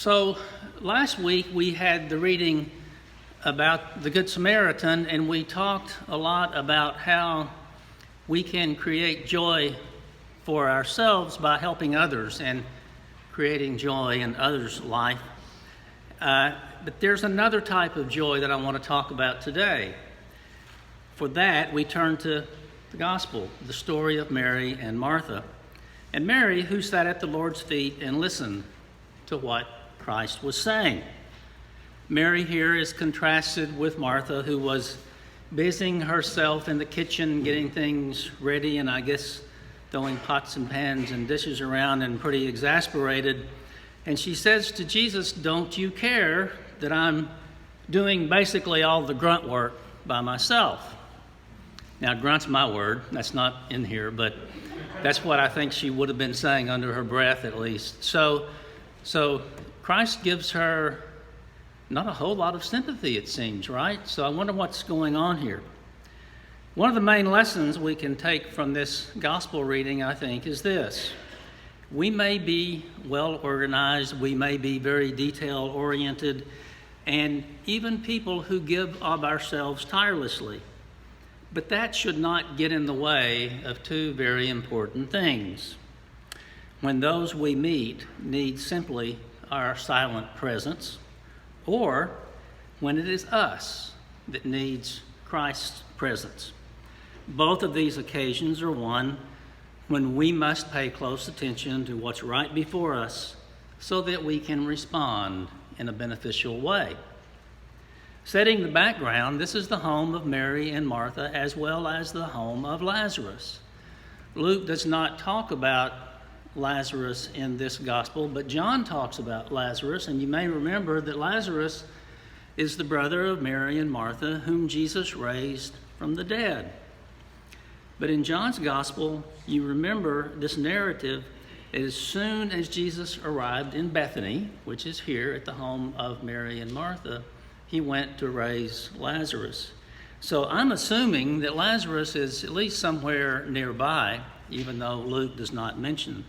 So last week we had the reading about the Good Samaritan, and we talked a lot about how we can create joy for ourselves by helping others and creating joy in others' life. But there's another type of joy that I want to talk about today. For that, we turn to the gospel, the story of Mary and Martha. And Mary, who sat at the Lord's feet and listened to what Christ was saying. Mary here is contrasted with Martha, who was busying herself in the kitchen, getting things ready, and I guess throwing pots and pans and dishes around and pretty exasperated. And she says to Jesus, "Don't you care that I'm doing basically all the grunt work by myself?" Now, grunt's my word. That's not in here, but that's what I think she would have been saying under her breath at least. So Christ gives her not a whole lot of sympathy, it seems, right? So I wonder what's going on here. One of the main lessons we can take from this gospel reading, I think, is this. We may be well organized, we may be very detail oriented, and even people who give of ourselves tirelessly. But that should not get in the way of two very important things. When those we meet need simply our silent presence, or when it is us that needs Christ's presence. Both of these occasions are one when we must pay close attention to what's right before us so that we can respond in a beneficial way. Setting the background, this is the home of Mary and Martha as well as the home of Lazarus. Luke does not talk about Lazarus in this gospel, but John talks about Lazarus, and you may remember that Lazarus is the brother of Mary and Martha, whom Jesus raised from the dead. But in John's gospel, you remember this narrative. As soon as Jesus arrived in Bethany, which is here at the home of Mary and Martha, he went to raise Lazarus. So I'm assuming that Lazarus is at least somewhere nearby, even though Luke does not mention.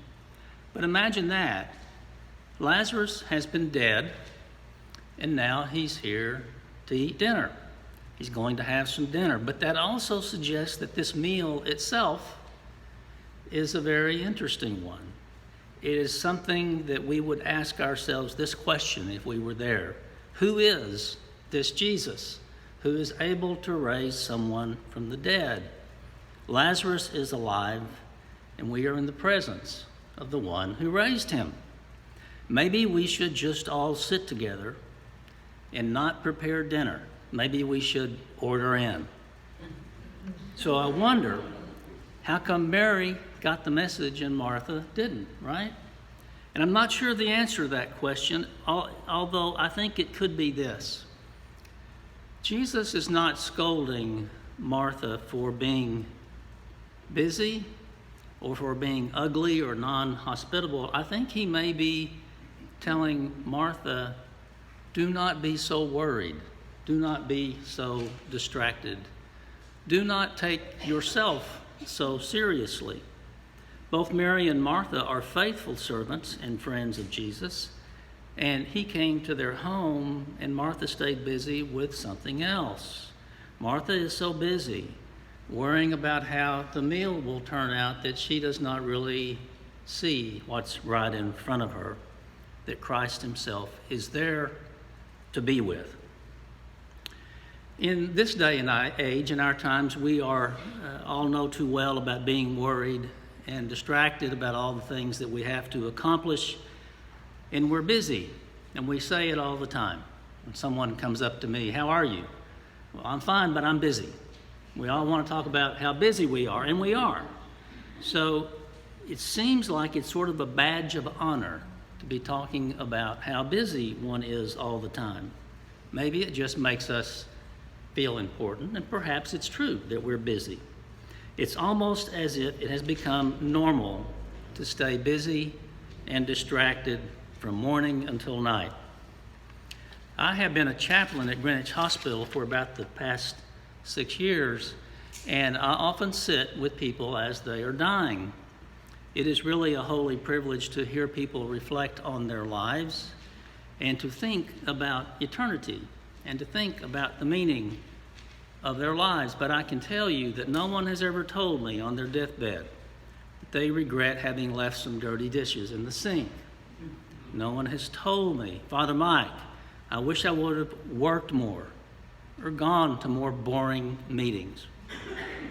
But imagine that. Lazarus has been dead, and now he's here to eat dinner. He's going to have some dinner. But that also suggests that this meal itself is a very interesting one. It is something that we would ask ourselves this question if we were there. Who is this Jesus who is able to raise someone from the dead? Lazarus is alive, and we are in the presence of the one who raised him. Maybe we should just all sit together and not prepare dinner. Maybe we should order in. So I wonder, how come Mary got the message and Martha didn't, right? And I'm not sure the answer to that question, although I think it could be this. Jesus is not scolding Martha for being busy or for being ugly or non-hospitable. I think he may be telling Martha, do not be so worried. Do not be so distracted. Do not take yourself so seriously. Both Mary and Martha are faithful servants and friends of Jesus, and he came to their home, and Martha stayed busy with something else. Martha is so busy worrying about how the meal will turn out that she does not really see what's right in front of her, that Christ himself is there to be with. In this day and age, in our times, we are all know too well about being worried and distracted about all the things that we have to accomplish, and we're busy, and we say it all the time. When someone comes up to me, "How are you?" "Well, I'm fine, but I'm busy." We all want to talk about how busy we are, and we are. So it seems like it's sort of a badge of honor to be talking about how busy one is all the time. Maybe it just makes us feel important, and perhaps it's true that we're busy. It's almost as if it has become normal to stay busy and distracted from morning until night. I have been a chaplain at Greenwich Hospital for about the past 6 years, and I often sit with people as they are dying. It is really a holy privilege to hear people reflect on their lives and to think about eternity and to think about the meaning of their lives. But I can tell you that no one has ever told me on their deathbed that they regret having left some dirty dishes in the sink. No one has told me, Father Mike, I wish I would have worked more or gone to more boring meetings.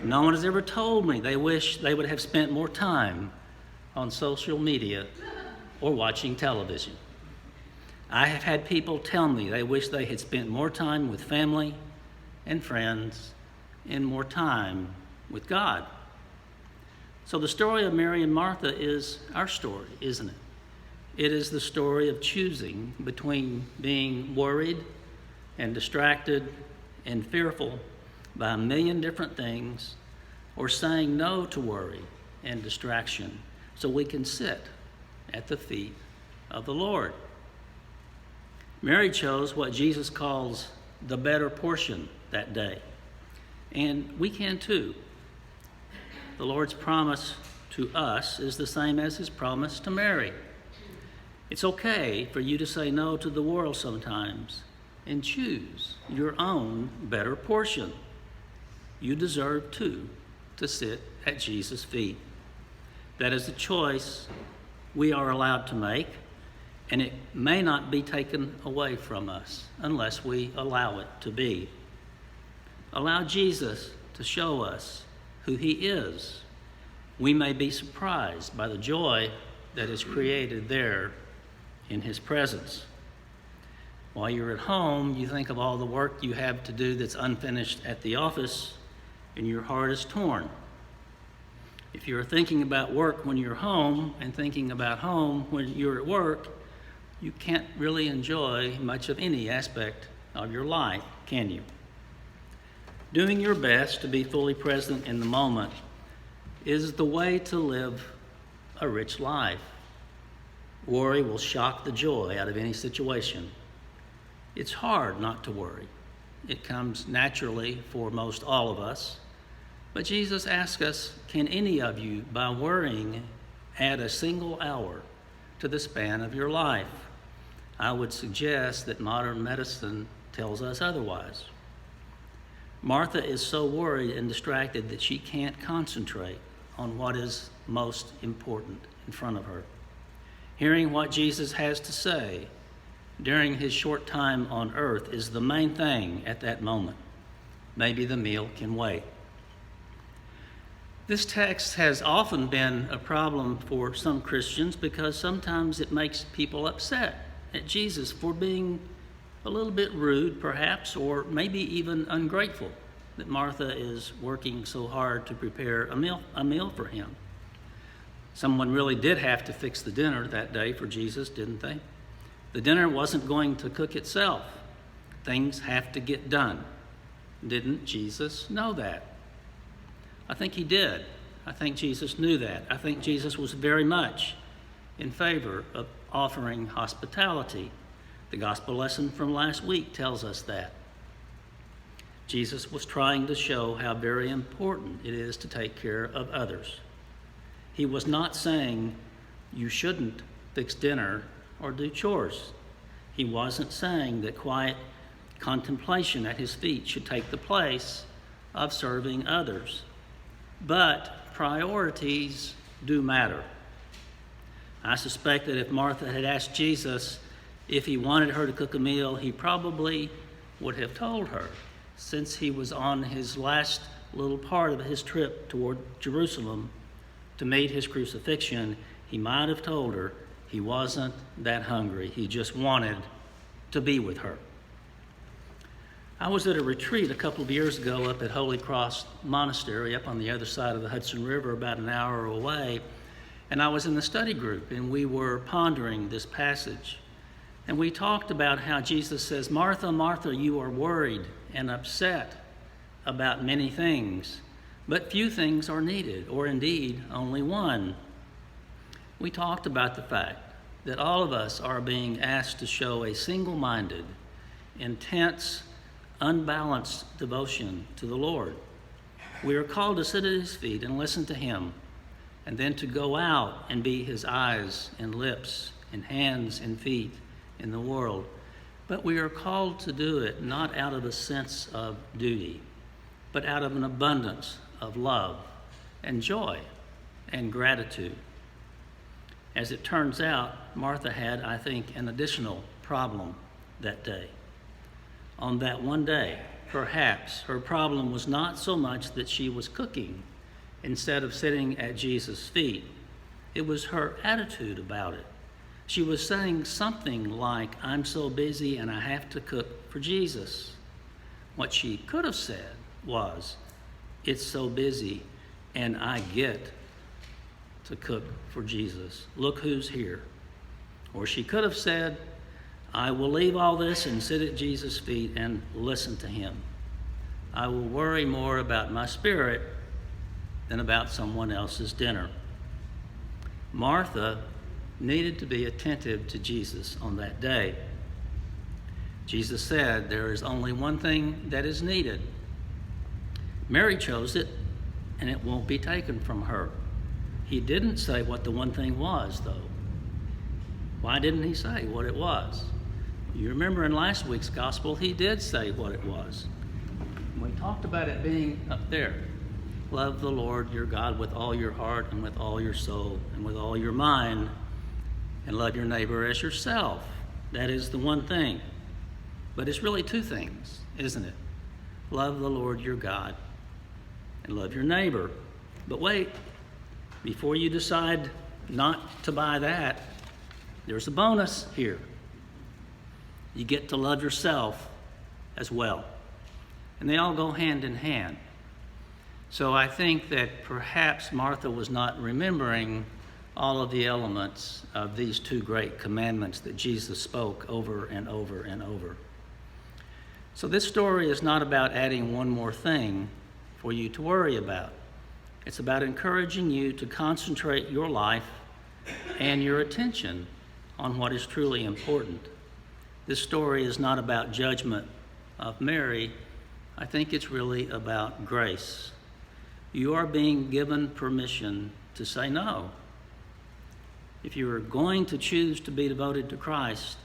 No one has ever told me they wish they would have spent more time on social media or watching television. I have had people tell me they wish they had spent more time with family and friends and more time with God. So the story of Mary and Martha is our story, isn't it? It is the story of choosing between being worried and distracted and fearful by a million different things, or saying no to worry and distraction so we can sit at the feet of the Lord. Mary chose what Jesus calls the better portion that day, and we can too. The Lord's promise to us is the same as his promise to Mary. It's okay for you to say no to the world sometimes and choose your own better portion. You deserve too to sit at Jesus' feet. That is a choice we are allowed to make, and it may not be taken away from us unless we allow it to be. Allow Jesus to show us who he is. We may be surprised by the joy that is created there in his presence. While you're at home, you think of all the work you have to do that's unfinished at the office, and your heart is torn. If you're thinking about work when you're home and thinking about home when you're at work, you can't really enjoy much of any aspect of your life, can you? Doing your best to be fully present in the moment is the way to live a rich life. Worry will shock the joy out of any situation. It's hard not to worry. It comes naturally for most all of us. But Jesus asks us, can any of you, by worrying, add a single hour to the span of your life? I would suggest that modern medicine tells us otherwise. Martha is so worried and distracted that she can't concentrate on what is most important in front of her. Hearing what Jesus has to say during his short time on earth is the main thing at that moment. Maybe the meal can wait. This text has often been a problem for some Christians because sometimes it makes people upset at Jesus for being a little bit rude, perhaps, or maybe even ungrateful that Martha is working so hard to prepare a meal for him. Someone really did have to fix the dinner that day for Jesus, didn't they? The dinner wasn't going to cook itself. Things have to get done. Didn't Jesus know that? I think he did. I think Jesus knew that. I think Jesus was very much in favor of offering hospitality. The gospel lesson from last week tells us that. Jesus was trying to show how very important it is to take care of others. He was not saying you shouldn't fix dinner or do chores. He wasn't saying that quiet contemplation at his feet should take the place of serving others. But priorities do matter. I suspect that if Martha had asked Jesus if he wanted her to cook a meal, he probably would have told her. Since he was on his last little part of his trip toward Jerusalem to meet his crucifixion, he might have told her he wasn't that hungry. He just wanted to be with her. I was at a retreat a couple of years ago up at Holy Cross Monastery up on the other side of the Hudson River, about an hour away, and I was in the study group, and we were pondering this passage. And we talked about how Jesus says, Martha, Martha, you are worried and upset about many things, but few things are needed, or indeed only one. We talked about the fact that all of us are being asked to show a single-minded, intense, unbalanced devotion to the Lord. We are called to sit at his feet and listen to him, and then to go out and be his eyes and lips and hands and feet in the world. But we are called to do it not out of a sense of duty, but out of an abundance of love and joy and gratitude. As it turns out, Martha had, I think, an additional problem that day. On that one day, perhaps her problem was not so much that she was cooking instead of sitting at Jesus' feet. It was her attitude about it. She was saying something like, "I'm so busy and I have to cook for Jesus." What she could have said was, "It's so busy and I get to cook for Jesus. Look who's here." Or she could have said, "I will leave all this and sit at Jesus' feet and listen to him. I will worry more about my spirit than about someone else's dinner." Martha needed to be attentive to Jesus on that day. Jesus said there is only one thing that is needed. Mary chose it, and it won't be taken from her. He didn't say what the one thing was, though. Why didn't he say what it was? You remember in last week's gospel, he did say what it was. We talked about it being up there. Love the Lord your God with all your heart and with all your soul and with all your mind, and love your neighbor as yourself. That is the one thing. But it's really two things, isn't it? Love the Lord your God and love your neighbor. But wait, before you decide not to buy that, there's a bonus here. You get to love yourself as well. And they all go hand in hand. So I think that perhaps Martha was not remembering all of the elements of these two great commandments that Jesus spoke over and over and over. So this story is not about adding one more thing for you to worry about. It's about encouraging you to concentrate your life and your attention on what is truly important. This story is not about judgment of Mary. I think it's really about grace. You are being given permission to say no. If you are going to choose to be devoted to Christ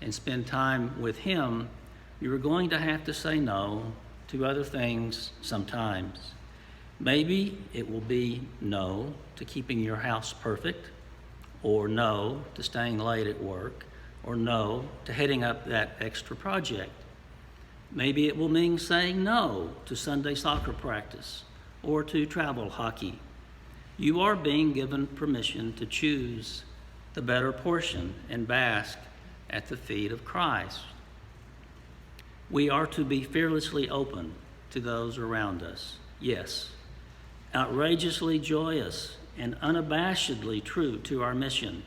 and spend time with him, you are going to have to say no to other things sometimes. Maybe it will be no to keeping your house perfect, or no to staying late at work, or no to heading up that extra project. Maybe it will mean saying no to Sunday soccer practice or to travel hockey. You are being given permission to choose the better portion and bask at the feet of Christ. We are to be fearlessly open to those around us, yes, outrageously joyous and unabashedly true to our mission,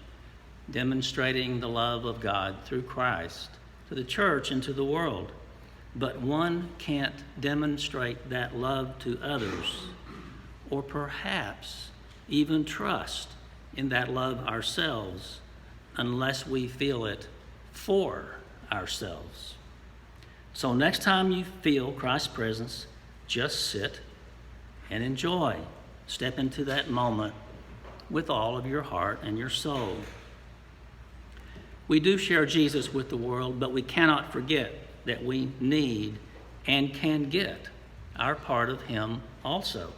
demonstrating the love of God through Christ to the church and to the world. But one can't demonstrate that love to others, or perhaps even trust in that love ourselves, unless we feel it for ourselves. So next time you feel Christ's presence, just sit and enjoy. Step into that moment with all of your heart and your soul. We do share Jesus with the world, but we cannot forget that we need and can get our part of him also.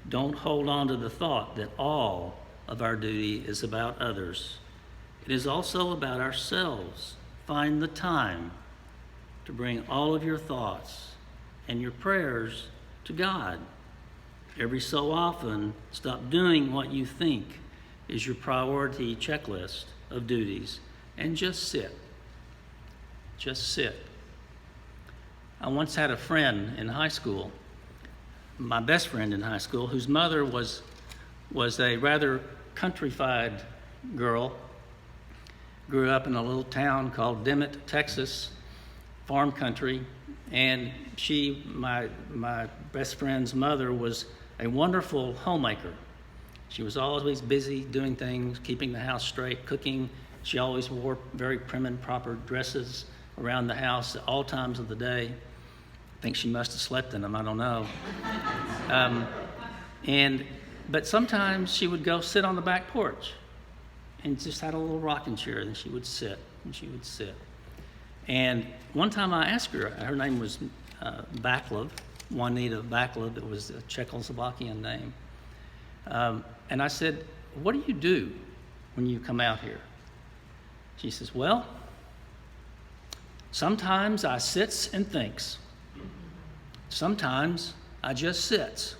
Don't hold on to the thought that all of our duty is about others. It is also about ourselves. Find the time to bring all of your thoughts and your prayers to God. Every so often, stop doing what you think is your priority checklist of duties and just sit. Just sit. I once had a friend in high school, my best friend in high school, whose mother was a rather countrified girl. Grew up in a little town called Dimmitt, Texas, farm country, and my best friend's mother was a wonderful homemaker. She was always busy doing things, keeping the house straight, cooking. She always wore very prim and proper dresses around the house at all times of the day. I think she must have slept in them, I don't know. But sometimes she would go sit on the back porch and just had a little rocking chair, and she would sit, and she would sit. And one time I asked her name was Baclav, Juanita Baclav, it was a Czechoslovakian name. And I said, what do you do when you come out here? She says, well, sometimes I sits and thinks. Sometimes I just sits.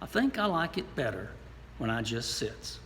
I think I like it better when I just sits.